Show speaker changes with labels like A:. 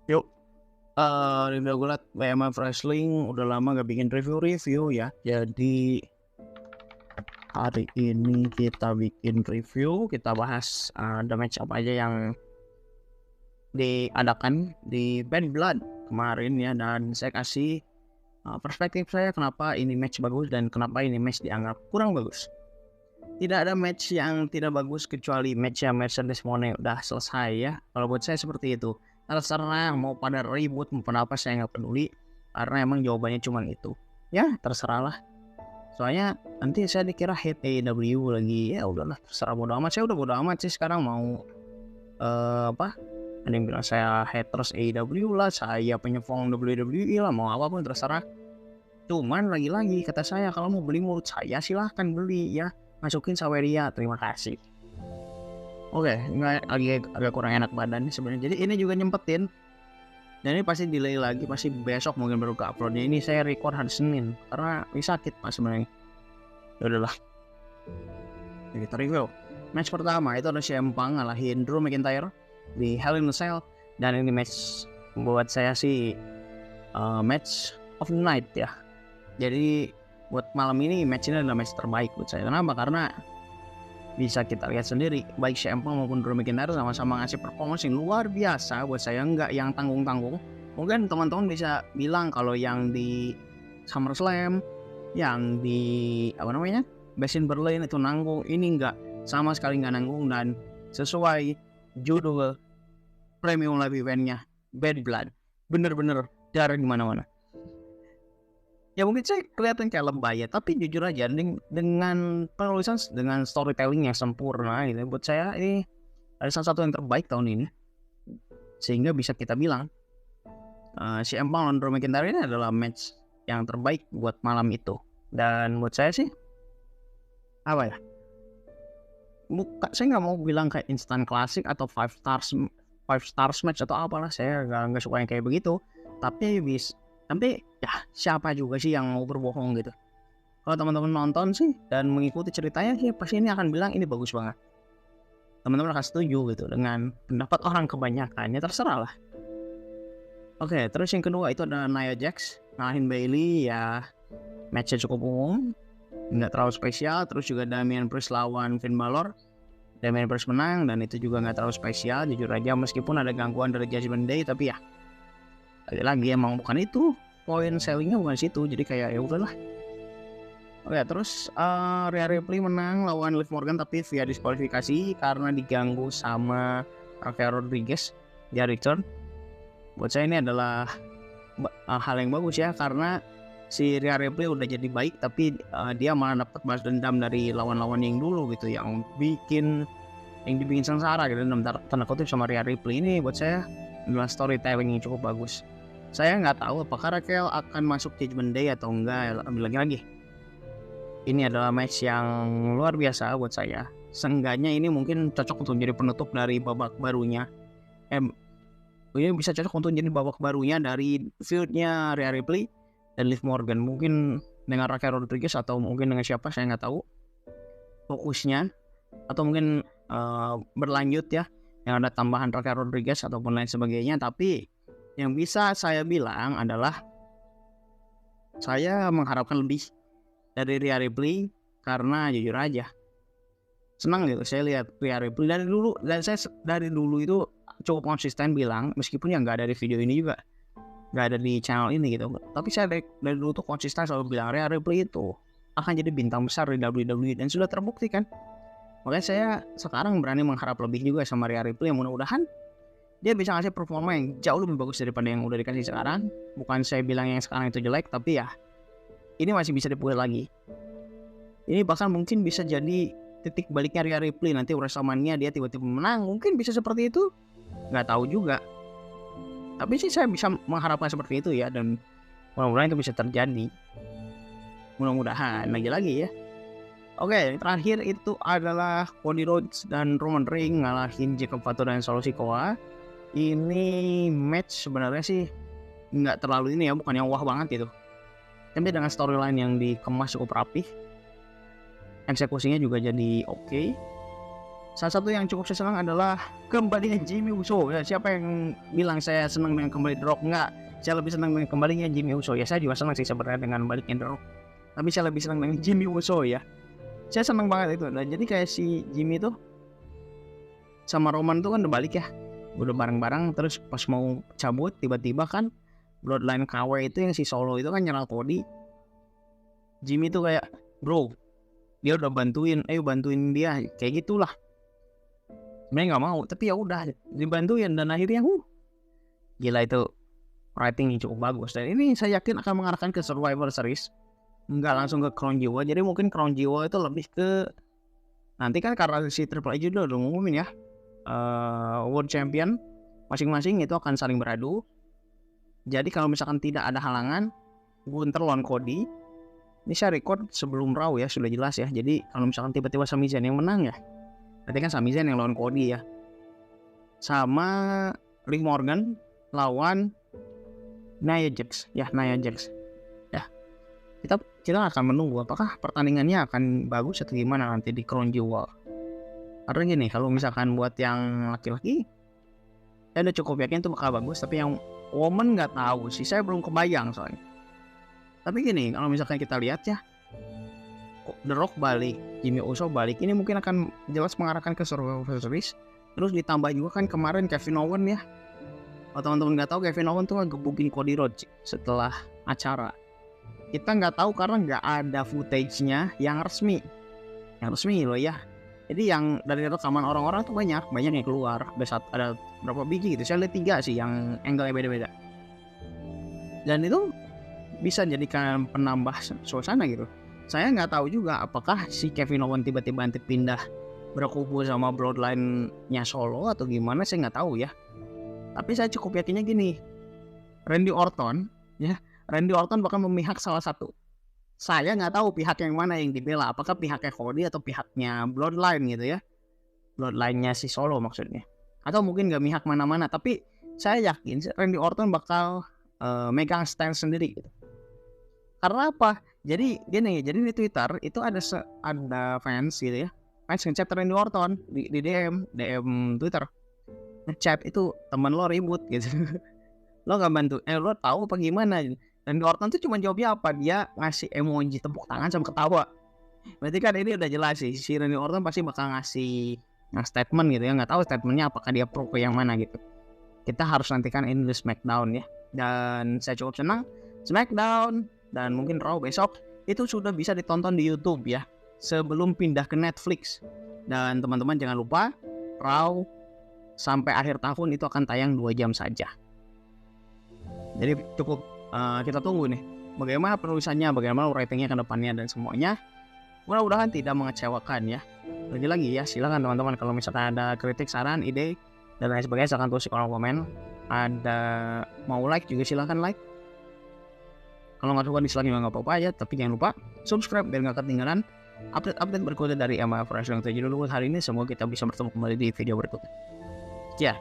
A: Yuk, Linda Gulat, WMF Wrestling, udah lama gak bikin review-review ya. Jadi hari ini kita bikin review, kita bahas the match apa aja yang diadakan di Bad Blood kemarin ya. Dan saya kasih perspektif saya kenapa ini match bagus dan kenapa ini match dianggap kurang bagus. Tidak ada match yang tidak bagus kecuali match yang Mercedes Moné udah selesai ya. Kalau buat saya seperti itu. Terserah mau pada ribut mau pada apa saya nggak peduli karena emang jawabannya cuma itu. Ya terserahlah. Soalnya nanti saya dikira hate AEW lagi. Ya udahlah terserah bodo amat. Saya udah bodo amat sih sekarang mau apa? Ada yang bilang saya haters AEW lah, saya penyokong WWE lah, mau apapun terserah. Cuman lagi-lagi kata saya kalau mau beli menurut saya silahkan beli ya. Masukin Saweria, terima kasih. Oke, nggak agak kurang enak badan sebenarnya. Jadi ini juga nyempetin. Dan ini pasti delay lagi, pasti besok mungkin baru ke uploadnya. Ini saya record hari Senin karena ini sakit mas sebenarnya. Ya udahlah. Jadi kita review. Match pertama itu ada CM Punk ngalahin Drew McIntyre di Hell in a Cell, dan ini match buat saya sih match of the night ya. Jadi buat malam ini match ini adalah match terbaik buat saya. Kenapa? Karena bisa kita lihat sendiri baik CM Punk maupun Drew McIntyre sama-sama ngasih performance yang luar biasa buat saya, nggak yang tanggung-tanggung. Mungkin teman-teman bisa bilang kalau yang di SummerSlam, yang di Bash in Berlin itu nanggung, ini nggak, sama sekali nggak nanggung. Dan sesuai judul premium live eventnya Bad Blood, bener-bener darah di mana-mana. Ya mungkin saya kelihatan kayak lebay ya, tapi jujur aja dengan penulisan, dengan storytelling yang sempurna gitu, buat saya ini ada salah satu yang terbaik tahun ini, sehingga bisa kita bilang si Punk lawan Drew McIntyre ini adalah match yang terbaik buat malam itu. Dan buat saya sih apa ya, saya nggak mau bilang kayak instant classic atau 5 stars match atau apalah, saya nggak suka yang kayak begitu. Tapi ya siapa juga sih yang mau berbohong gitu. Kalau teman-teman nonton sih dan mengikuti ceritanya sih pasti ini akan bilang ini bagus banget. Teman-teman akan setuju gitu dengan pendapat orang kebanyakan, ya terserah lah. Oke, terus yang kedua itu ada Nia Jax ngalahin Bayley ya. Matchnya cukup umum, nggak terlalu spesial. Terus juga Damian Priest lawan Finn Balor. Damian Priest menang dan itu juga nggak terlalu spesial jujur aja, meskipun ada gangguan dari Judgment Day, tapi ya lagi emang bukan itu poin sellingnya, bukan situ, jadi kayak ya udahlah. Oke, terus Rhea Ripley menang lawan Liv Morgan tapi via diskualifikasi karena diganggu sama Raquel Rodriguez di return. Buat saya ini adalah hal yang bagus ya, karena si Rhea Ripley udah jadi baik tapi dia malah dapat balas dendam dari lawan-lawan yang dulu gitu, yang dibikin sengsara gitu dalam tanda kutip sama Rhea Ripley. Ini buat saya adalah storytelling yang cukup bagus. Saya nggak tahu apakah Raquel akan masuk Judgment Day atau enggak. Lagi-lagi ini adalah match yang luar biasa buat saya. Seenggaknya ini mungkin cocok untuk jadi penutup dari babak barunya. Ini bisa cocok untuk jadi babak barunya dari feud-nya Rhea Ripley dan Liv Morgan. Mungkin dengan Raquel Rodriguez atau mungkin dengan siapa saya nggak tahu fokusnya, atau mungkin berlanjut ya yang ada tambahan Raquel Rodriguez ataupun lain sebagainya. Tapi yang bisa saya bilang adalah saya mengharapkan lebih dari Rhea Ripley, karena jujur aja senang gitu saya lihat Rhea Ripley dari dulu, dan saya dari dulu itu cukup konsisten bilang, meskipun yang nggak ada di video ini juga, nggak ada di channel ini gitu, tapi saya dari dulu tuh konsisten selalu bilang Rhea Ripley itu akan jadi bintang besar di WWE, dan sudah terbukti kan. Makanya saya sekarang berani mengharap lebih juga sama Rhea Ripley, yang mudah-mudahan dia bisa ngasih performa yang jauh lebih bagus daripada yang udah dikasih sekarang. Bukan saya bilang yang sekarang itu jelek, tapi ya ini masih bisa dipuji lagi. Ini bahkan mungkin bisa jadi titik baliknya Rhea Ripley, nanti WrestleMania dia tiba-tiba menang, mungkin bisa seperti itu, nggak tahu juga. Tapi sih saya bisa mengharapkan seperti itu ya, dan mudah-mudahan itu bisa terjadi. Mudah-mudahan lagi-lagi ya. Oke, terakhir itu adalah Cody Rhodes dan Roman Reigns ngalahin Jacob Fatu dan Solo Sikoa. Ini match sebenarnya sih nggak terlalu ini ya, bukan yang wah banget gitu. Tapi dengan storyline yang dikemas cukup rapih, eksekusinya juga jadi oke. Salah satu yang cukup saya senang adalah kembalinya Jimmy Uso. Ya, siapa yang bilang saya senang dengan kembali The Rock? Enggak, saya lebih senang dengan kembalinya Jimmy Uso. Ya, saya juga senang sih sebenarnya dengan baliknya The Rock, tapi saya lebih senang dengan Jimmy Uso ya. Saya senang banget itu. Nah, jadi kayak si Jimmy tuh sama Roman tuh kan udah balik ya, udah bareng-bareng. Terus pas mau cabut tiba-tiba kan Bloodline KW itu yang si Solo itu kan nyerang Cody. Jimmy tuh kayak, bro, dia udah bantuin, ayo bantuin dia, kayak gitulah. Sebenarnya nggak mau, tapi ya udah dibantuin dan akhirnya gila, itu writing yang cukup bagus. Dan ini saya yakin akan mengarahkan ke Survivor Series, nggak langsung ke Crown Jewel. Jadi mungkin Crown Jewel itu lebih ke nanti kan, karena si Triple H udah ngumumin ya, World Champion masing-masing itu akan saling beradu. Jadi kalau misalkan tidak ada halangan, Gunther lawan Cody. Ini saya record sebelum Raw ya, sudah jelas ya. Jadi kalau misalkan tiba-tiba Sami Zayn yang menang ya, berarti kan Sami Zayn yang lawan Cody ya. Sama Liv Morgan lawan Nia Jax ya, Nia Jax ya. Kita akan menunggu apakah pertandingannya akan bagus atau gimana nanti di Crown Jewel. Karena gini, kalau misalkan buat yang laki-laki, saya udah cukup yakin itu bakal bagus. Tapi yang woman nggak tahu sih, saya belum kebayang soalnya. Tapi gini, kalau misalkan kita lihat ya, The Rock balik, Jimmy Uso balik, ini mungkin akan jelas mengarahkan ke Survivor Series. Terus ditambah juga kan kemarin Kevin Owens ya. Kalau teman-teman nggak tahu, Kevin Owens tuh ngegebukin Cody Rhodes setelah acara. Kita nggak tahu karena nggak ada footage-nya yang resmi loh ya. Jadi yang dari rekaman orang-orang tuh banyak yang keluar. Ada berapa biji gitu, saya lihat 3 sih yang angle-nya beda-beda. Dan itu bisa jadikan penambah suasana gitu. Saya nggak tahu juga apakah si Kevin Owens tiba-tiba nanti pindah berkumpul sama Bloodline-nya Solo atau gimana, saya nggak tahu ya. Tapi saya cukup yakinnya gini, Randy Orton bakal memihak salah satu. Saya nggak tahu pihak yang mana yang dibela, apakah pihaknya Cody atau pihaknya Bloodline gitu ya, Bloodline-nya si Solo maksudnya, atau mungkin nggak mihak mana-mana. Tapi saya yakin Randy Orton bakal megang stand sendiri gitu. Karena apa? Jadi gini, jadi di Twitter itu ada fans gitu ya, fans ngechat Randy Orton di DM Twitter, ngechat itu temen lo ribut gitu. Lo nggak bantu, lo tahu apa gimana? Randy Orton tuh cuma jawabnya apa? Dia ngasih emoji tepuk tangan sama ketawa. Berarti kan ini udah jelas sih, si Randy Orton pasti bakal ngasih statement gitu ya. Nggak tahu statementnya apakah dia pro ke yang mana gitu. Kita harus nantikan ini di SmackDown ya. Dan saya cukup senang SmackDown dan mungkin Raw besok itu sudah bisa ditonton di YouTube ya, sebelum pindah ke Netflix. Dan teman-teman jangan lupa, Raw sampai akhir tahun itu akan tayang 2 jam saja. Jadi cukup kita tunggu nih bagaimana penulisannya, bagaimana ratingnya ke depannya dan semuanya. Mudah-mudahan tidak mengecewakan ya. Lagi-lagi ya, silakan teman-teman kalau misalkan ada kritik, saran, ide dan lain sebagainya, silakan tulis di kolom komen. Ada mau like juga silakan like. Kalau nggak suka dislike juga nggak apa-apa aja, tapi jangan lupa subscribe biar nggak ketinggalan update berikutnya dari MF Wrestling. Jadi dulu hari ini, semoga kita bisa bertemu kembali di video berikutnya. Ya.